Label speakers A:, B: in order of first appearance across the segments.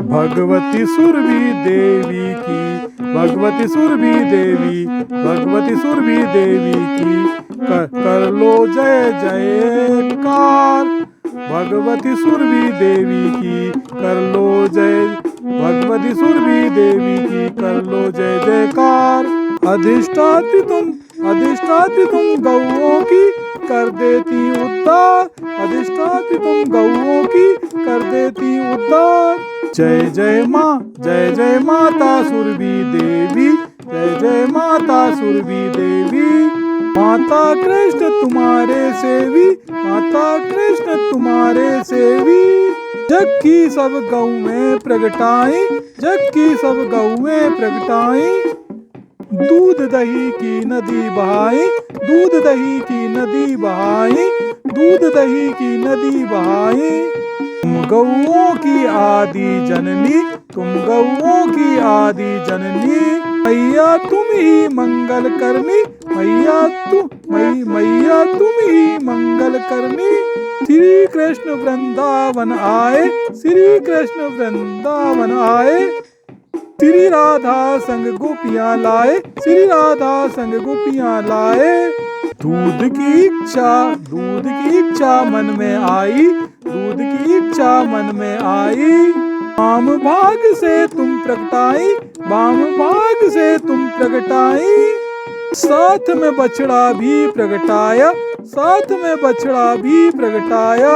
A: भगवती सुरभि देवी की, भगवती सुरभि देवी, भगवती सुरभि देवी की कर लो जय जयकार। भगवती सुरभि देवी की कर लो जय, भगवती सुरभि देवी की कर लो जय जयकार। अधिष्ठात्री तुम गौओं की कर देती उद्धार, अधिष्ठात्री तुम गौओं की कर देती उद्धार। जय जय माता सुरभि देवी, जय जय माता सुरभि देवी। माता कृष्ण तुम्हारे सेवी, माता कृष्ण तुम्हारे सेवी। जग की सब गौएं प्रगटाई, जग की सब गौएं प्रगटाई। दूध दही की नदी बहाई, दूध दही की नदी बहाई, दूध दही की नदी बहाई। तुम गौओं की आदि जननी, तुम गौओं की आदि जननी। मैया तुम ही मंगल करनी, मैया तुम ही मंगल करनी। श्री कृष्ण वृंदावन आए, श्री कृष्ण वृंदावन आए। श्री राधा संग गोपियां लाए, श्री राधा संग गोपियां लाए। दूध की इच्छा मन में आई, दूध की इच्छा मन में आई। वाम भाग से तुम प्रगटाई, वाम भाग से तुम प्रगटाई। साथ में बछड़ा भी प्रगटाया, साथ में बछड़ा भी प्रगटाया।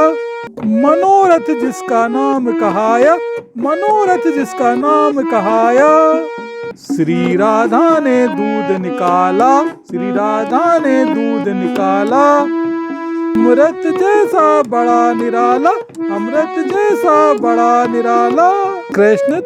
A: मनोरथ जिसका नाम कहाया, मनोरथ जिसका नाम कहाया। श्री राधा ने दूध निकाला, श्री राधा ने दूध निकाला। अमृत जैसा बड़ा निराला, अमृत जैसा बड़ा निराला। कृष्ण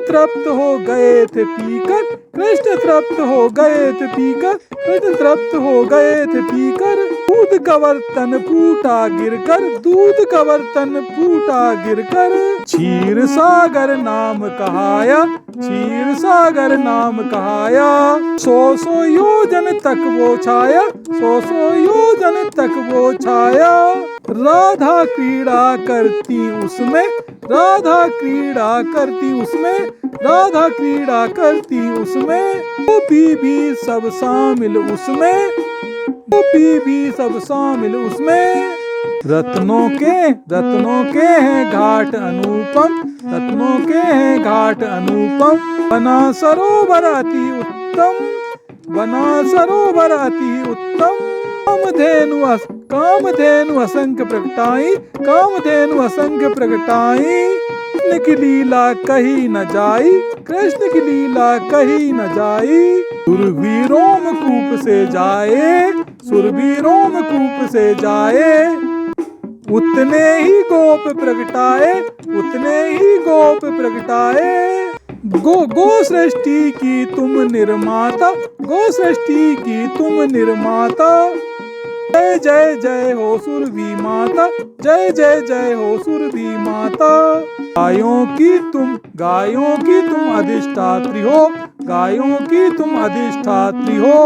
A: तृप्त हो गए थे पीकर, कृष्ण तृप्त हो गए थे पीकर, कृष्ण तृप्त हो गए थे पीकर। दूध का बर्तन फूटा गिरकर, दूध का बर्तन फूटा गिरकर। क्षीर सागर नाम कहाया, क्षीर सागर नाम कहाया। 100 योजन तक वो छाया, 100 योजन तक वो छाया। राधा क्रीड़ा करती उसमें, राधा क्रीड़ा करती उसमें, राधा क्रीड़ा करती उसमें। गोपी भी सब शामिल उसमें, गोपी भी सब शामिल उसमें। रत्नों के हैं घाट अनुपम, रत्नों के हैं घाट अनुपम। बना सरोवर अति उत्तम, बना सरोवर अति उत्तम। कामधेनु असंख्य प्रगटाई, कामधेनु असंख्य प्रगटाई। कृष्ण की लीला कही न जाई, कृष्ण की लीला कही न जाई। सुरभि रोमकूप से जाए, सुरभि रोमकूप से जाए। उतने ही गोप प्रगटाए, उतने ही गोप प्रगटाए। गो सृष्टि की तुम निर्माता, गो सृष्टि की तुम निर्माता। जय जय जय हो सुरभि माता, जय जय जय हो सुरभि माता। गायों की तुम अधिष्ठात्री हो, गायों की तुम अधिष्ठात्री हो।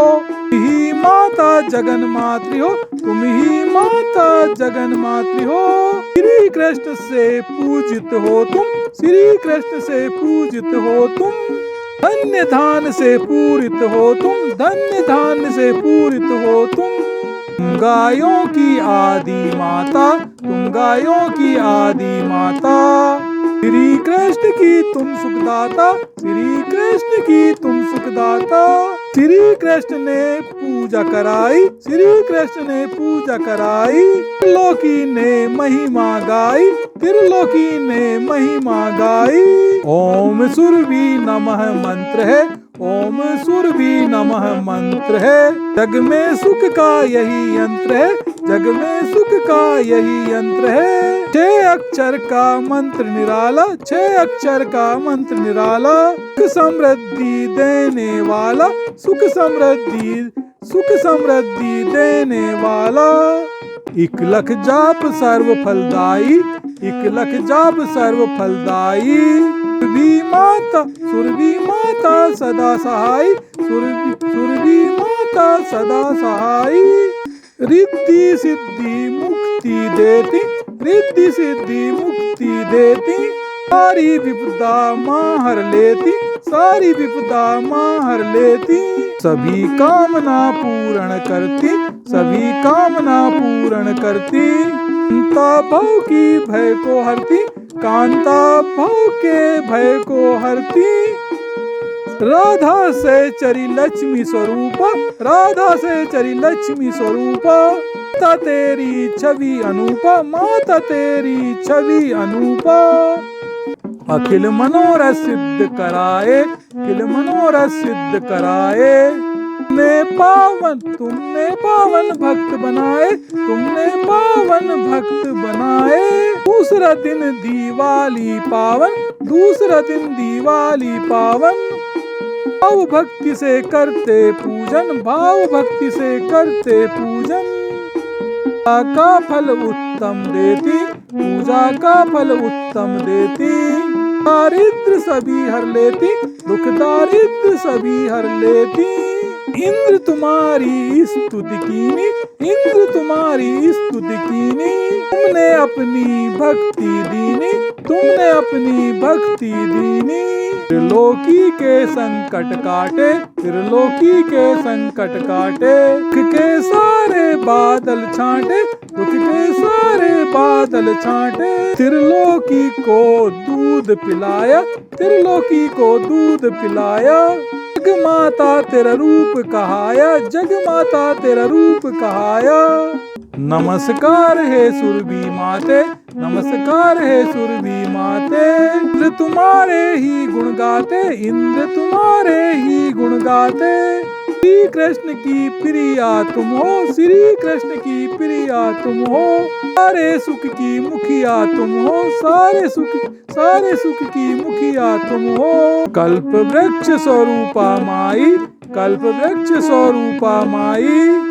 A: तुम ही माता जगन मातृ हो, तुम ही माता जगन मातृ हो। श्री कृष्ण से पूजित हो तुम, श्री कृष्ण से पूजित हो तुम। धन्य धान से पूरित हो तुम, धन्य धान से पूरित हो तुम। तुम गायों की आदि माता, तुम गायों की आदि माता। श्री कृष्ण की तुम सुखदाता, श्री कृष्ण की तुम सुखदाता। श्री कृष्ण ने पूजा कराई, श्री कृष्ण ने पूजा कराई। त्रिलोकी ने महिमा गाई, त्रिलोकी ने महिमा गाई। ओम सुरभि नमः मंत्र है, ओम सुरभि नमः मंत्र है। जग में सुख का यही यंत्र है, जग में सुख का यही यंत्र है। 6 अक्षर का मंत्र निराला, 6 अक्षर का मंत्र निराला। सुख समृद्धि देने वाला, सुख समृद्धि देने वाला। 1 लाख जाप सर्व फलदाई, 1 लाख जाप सर्व फलदाई। सुरभि माता सदा सहाय, सुरभि माता सदा सहाय। रिद्धि सिद्धि मुक्ति देती, रिद्धि सिद्धि मुक्ति देती। सारी विपदा माँ हर लेती, सारी विपदा माँ हर लेती। सभी कामना पूर्ण करती, सभी कामना पूर्ण करती। कांता भव की भय को हरती, कांता भव के भय को हरती। राधा से चरी लक्ष्मी स्वरूप, राधा से चरी लक्ष्मी स्वरूप। माता तेरी छवि अनूपा, माता तेरी छवि अनूपा। अखिल मनोरथ सिद्ध कराए, अखिल मनोरथ सिद्ध कराए। तुमने पावन भक्त बनाए, तुमने पावन भक्त बनाए। दूसरा दिन दिवाली पावन, दूसरा दिन दिवाली पावन। भाव भक्ति से करते पूजन, भाव भक्ति से करते पूजन। पूजा का फल उत्तम देती, पूजा का फल उत्तम देती। दारिद्र सभी हर लेती, दुख दारिद्र सभी हर लेती। इंद्र तुम्हारी स्तुति कीनी, इंद्र तुम्हारी स्तुति कीनी। तुमने अपनी भक्ति दीनी, तुमने अपनी भक्ति दीनी। त्रिलोकी के संकट काटे, त्रिलोकी के संकट काटे। दुख के सारे बादल छांटे, दुख के सारे बादल छांटे। त्रिलोकी को दूध पिलाया, त्रिलोकी को दूध पिलाया। जग माता तेरा रूप कहाया, जग माता तेरा रूप कहाया। नमस्कार है सुरभि माते, नमस्कार है सुरभि माते। इंद्र तुम्हारे ही गुण गाते, इंद्र तुम्हारे ही गुण गाते। श्री कृष्ण की प्रिया तुम हो, श्री कृष्ण की प्रिया तुम हो। सारे सुख की मुखिया तुम हो, सारे सुख की मुखिया तुम हो। कल्प वृक्ष स्वरूपा माई, कल्प वृक्ष स्वरूपा माई।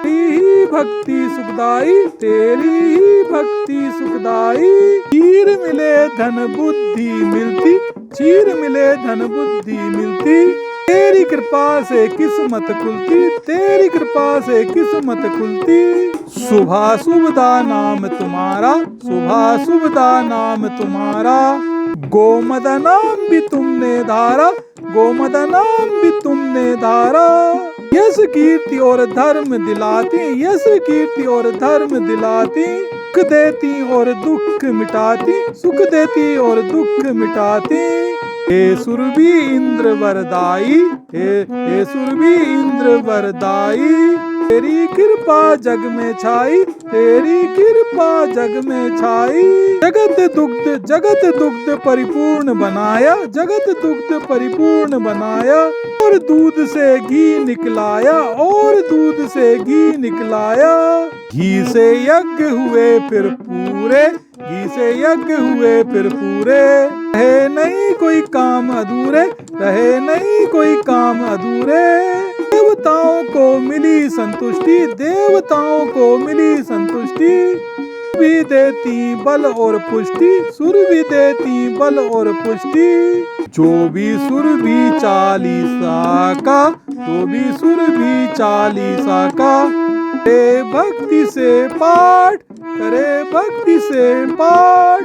A: तेरी ही भक्ति सुखदाई, तेरी ही भक्ति सुखदाई। चीर मिले धन बुद्धि मिलती, चीर मिले धन बुद्धि मिलती। तेरी कृपा से किस्मत खुलती, तेरी कृपा से किस्मत खुलती। सुबह सुबदा नाम तुम्हारा, सुबह सुबदा नाम तुम्हारा। गोमद नाम भी तुमने धारा, गोमद नाम भी तुमने धारा। यश कीर्ति और धर्म दिलाती, यश कीर्ति और धर्म दिलाती। सुख देती और दुख मिटाती, सुख देती और दुख मिटाती। हे सुरभि इंद्र वरदाई, हे सुरभि इंद्र वरदाई। तेरी कृपा जग में छाई, तेरी कृपा जग में छाई। जगत दुग्ध परिपूर्ण बनाया, जगत दुग्ध परिपूर्ण बनाया। और दूध से घी निकलाया, और दूध से घी निकलाया। घी से यज्ञ हुए फिर पूरे, घी से यज्ञ हुए फिर पूरे। रहे नहीं कोई काम अधूरे, रहे नहीं कोई काम अधूरे। देवताओं को मिली संतुष्टि, देवताओं को मिली संतुष्टि। भी देती बल और पुष्टि, सुर भी देती बल और पुष्टि। जो भी सुर भी 40 का, जो भी सुर भी 40 का। करे भक्ति से पाठ, करे भक्ति से पाठ।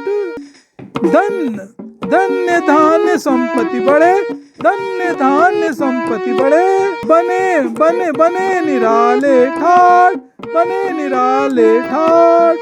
A: धन्य धन्य धान्य संपत्ति बढ़े, धन्य धान्य संपत्ति बढ़े। बने बने बने निराले ठाट, बने निराले ठाट।